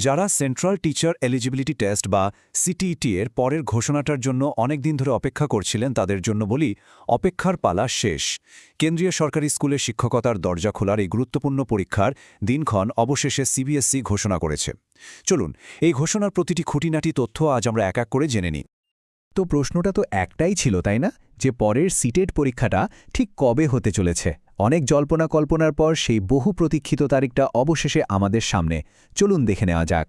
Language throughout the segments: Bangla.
যারা সেন্ট্রাল টিচার এলিজিবিলিটি টেস্ট বা সিটিইটি এর পরের ঘোষণাটার জন্য অনেক দিন ধরে অপেক্ষা করছিলেন তাদের জন্য বলি, অপেক্ষার পালা শেষ। কেন্দ্রীয় সরকারি স্কুলে শিক্ষকতার দরজা খোলার এই গুরুত্বপূর্ণ পরীক্ষার দিনক্ষণ অবশেষে সিবিএসই ঘোষণা করেছে। চলুন, এই ঘোষণার প্রতিটি খুঁটিনাটি তথ্য আজ আমরা এক এক করে জেনে নিই। তো প্রশ্নটা তো একটাই ছিল, তাই না? যে পরের সিটেট পরীক্ষাটা ঠিক কবে হতে চলেছে। অনেক জল্পনা কল্পনার পর সেই বহু প্রতীক্ষিত তারিখটা অবশেষে আমাদের সামনে। চলুন দেখে নেওয়া যাক।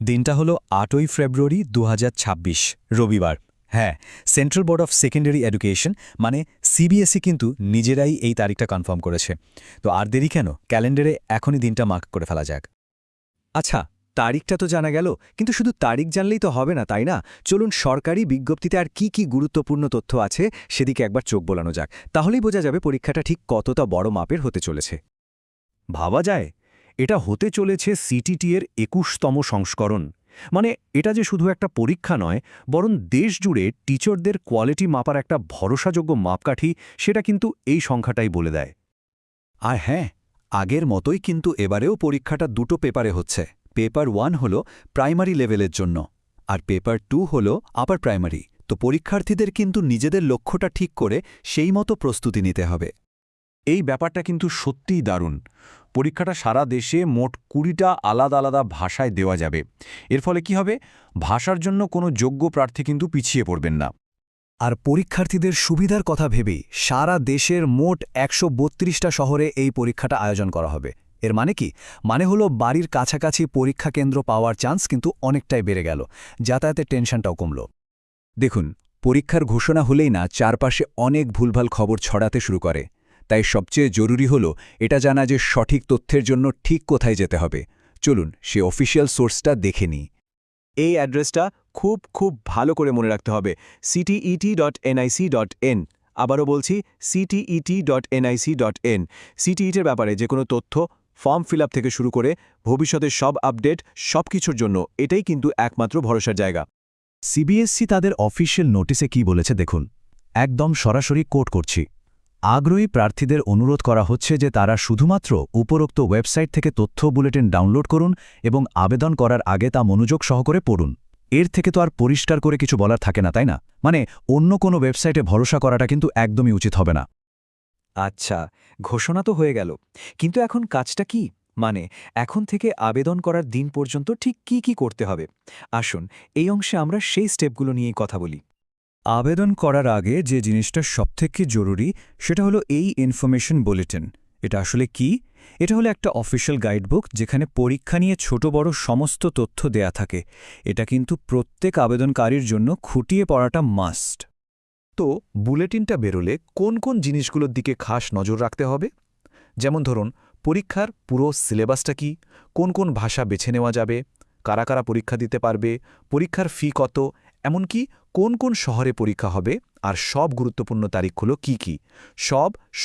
দিনটা হলো 8ই ফেব্রুয়ারি 2026, রবিবার। হ্যাঁ, central board of secondary education মানে সিবিএসই কিন্তু নিজেরাই এই তারিখটা কনফার্ম করেছে। তো আর দেরি কেন, ক্যালেন্ডারে এখনই দিনটা মার্ক করে ফেলা যাক। আচ্ছা, তারিখটা তো জানা গেল, কিন্তু শুধু তারিখ জানলেই তো হবে না, তাই না? চলুন সরকারি বিজ্ঞপ্তিতে আর কি গুরুত্বপূর্ণ তথ্য আছে সেদিকে একবার চোখ বোলানো যাক। তাহলেই বোঝা যাবে পরীক্ষাটা ঠিক কতটা বড় মাপের হতে চলেছে। ভাবা যায়, এটা হতে চলেছে সিটিটি এর 21তম সংস্করণ। মানে এটা যে শুধু একটা পরীক্ষা নয়, বরং দেশ জুড়ে টিচারদের কোয়ালিটি মাপার একটা ভরসাযোগ্য মাপকাঠি, সেটা কিন্তু এই সংখ্যাটাই বলে দেয়। আর হ্যাঁ, আগের মতোই কিন্তু এবারেও পরীক্ষাটা দুটো পেপারে হচ্ছে। পেপার 1 হল প্রাইমারি লেভেলের জন্য, আর পেপার 2 হল আপার প্রাইমারি। তো পরীক্ষার্থীদের কিন্তু নিজেদের লক্ষ্যটা ঠিক করে সেই মতো প্রস্তুতি নিতে হবে। এই ব্যাপারটা কিন্তু সত্যিই দারুণ। পরীক্ষাটা সারা দেশে মোট 20টা আলাদা আলাদা ভাষায় দেওয়া যাবে। এর ফলে কি হবে, ভাষার জন্য কোনো যোগ্য প্রার্থী কিন্তু পিছিয়ে পড়বেন না। আর পরীক্ষার্থীদের সুবিধার কথা ভেবেই সারা দেশের মোট 132টা শহরে এই পরীক্ষাটা আয়োজন করা হবে। এর মানে কি? মানে হলো বাড়ির কাছাকাছি পরীক্ষা কেন্দ্র পাওয়ার চান্স কিন্তু অনেকটাই বেড়ে গেল। যাতায়াতের টেনশনটাও কমল। দেখুন, পরীক্ষার ঘোষণা হলেই না চারপাশে অনেক ভুলভাল খবর ছড়াতে শুরু করে। তাই সবচেয়ে জরুরি হলো এটা জানা যে সঠিক তথ্যের জন্য ঠিক কোথায় যেতে হবে। চলুন সে অফিসিয়াল সোর্সটা দেখে নিই। এই অ্যাড্রেসটা খুব ভালো করে মনে রাখতে হবে, ctet.nic.in। আবারও বলছি, ctet.nic.in। সিটিইটির ব্যাপারে যে কোনো তথ্য, ফর্ম ফিল আপ থেকে শুরু করে ভবিষ্যতের সব আপডেট, সব কিছুর জন্য এটাই কিন্তু একমাত্র ভরসার জায়গা। সিবিএসই তাদের অফিসিয়াল নোটিসে কি বলেছে দেখুন, একদম সরাসরি কোট করছি। আগ্রহী প্রার্থীদের অনুরোধ করা হচ্ছে যে তারা শুধুমাত্র উপরোক্ত ওয়েবসাইট থেকে তথ্য বুলেটিন ডাউনলোড করুন এবং আবেদন করার আগে তা মনোযোগ সহকারে পড়ুন। এর থেকে তো আর পরিষ্কার করে কিছু বলার থাকে না, তাই না? মানে অন্য কোনো ওয়েবসাইটে ভরসা করাটা কিন্তু একদমই উচিত হবে না। আচ্ছা, ঘোষণা তো হয়ে গেল, কিন্তু এখন কাজটা কি? মানে এখন থেকে আবেদন করার দিন পর্যন্ত ঠিক কি করতে হবে? আসুন এই অংশে আমরা সেই স্টেপগুলো নিয়েই কথা বলি। আবেদন করার আগে যে জিনিসটা সবথেকে জরুরি সেটা হলো এই ইনফরমেশন বুলেটিন। এটা আসলে কি? এটা হলো একটা অফিশিয়াল গাইডবুক যেখানে পরীক্ষা নিয়ে ছোট বড় সমস্ত তথ্য দেয়া থাকে। এটা কিন্তু প্রত্যেক আবেদনকারীর জন্য খুঁটিয়ে পড়াটা মাস্ট। তো বুলেটিনটা বেরোলে কোন কোন জিনিসগুলোর দিকে খাস নজর রাখতে হবে? যেমন ধরুন, পরীক্ষার পুরো সিলেবাসটা কি, কোন কোন ভাষা বেছে নেওয়া যাবে, কারা কারা পরীক্ষা দিতে পারবে, পরীক্ষার ফি কত, এমনকি কোন কোন শহরে পরীক্ষা হবে, আর সব গুরুত্বপূর্ণ তারিখগুলো কি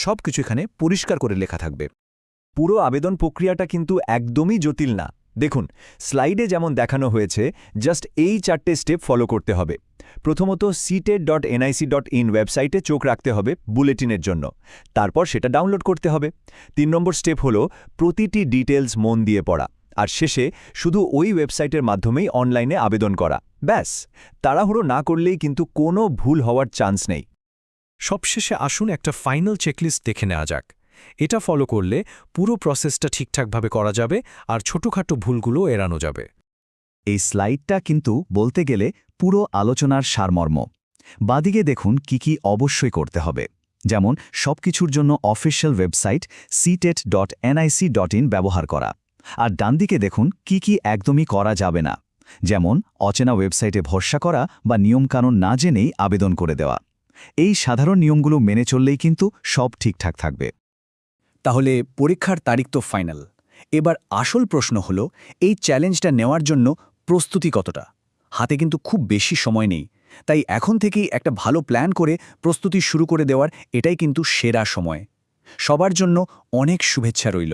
সব কিছু এখানে পরিষ্কার করে লেখা থাকবে। পুরো আবেদন প্রক্রিয়াটা কিন্তু একদমই জটিল না। দেখুন, স্লাইডে যেমন দেখানো হয়েছে, জাস্ট এই 4টে স্টেপ ফলো করতে হবে। প্রথমত ctet.nic.in ওয়েবসাইটে চোখ রাখতে হবে বুলেটিনের জন্য, তারপর সেটা ডাউনলোড করতে হবে। 3 নম্বর স্টেপ হলো প্রতিটি ডিটেলস মন দিয়ে পড়া, আর শেষে শুধু ওই ওয়েবসাইটের মাধ্যমেই অনলাইনে আবেদন করা। ব্যাস, তাড়াহুড়ো না করলেই কিন্তু কোনো ভুল হওয়ার চান্স নেই। সবশেষে আসুন একটা ফাইনাল চেকলিস্ট দেখে নেওয়া যাক। এটা ফলো করলে পুরো প্রসেসটা ঠিকঠাকভাবে করা যাবে আর ছোটখাটো ভুলগুলো এড়ানো যাবে। এই স্লাইডটা কিন্তু বলতে গেলে পুরো আলোচনার সারমর্ম। বাদিকে দেখুন কি অবশ্যই করতে হবে, যেমন সবকিছুর জন্য অফিসিয়াল ওয়েবসাইট ctet.nic.in ব্যবহার করা। আর ডানদিকে দেখুন কি একদমই করা যাবে না, যেমন অচেনা ওয়েবসাইটে ভরসা করা বা নিয়মকানুন না জেনেই আবেদন করে দেওয়া। এই সাধারণ নিয়মগুলো মেনে চললেই কিন্তু সব ঠিকঠাক থাকবে। তাহলে পরীক্ষার তারিখ তো ফাইনাল। এবার আসল প্রশ্ন হলো, এই চ্যালেঞ্জটা নেওয়ার জন্য প্রস্তুতি কতটা? হাতে কিন্তু খুব বেশি সময় নেই, তাই এখন থেকেই একটা ভালো প্ল্যান করে প্রস্তুতি শুরু করে দেওয়ার এটাই কিন্তু সেরা সময়। সবার জন্য অনেক শুভেচ্ছা রইল।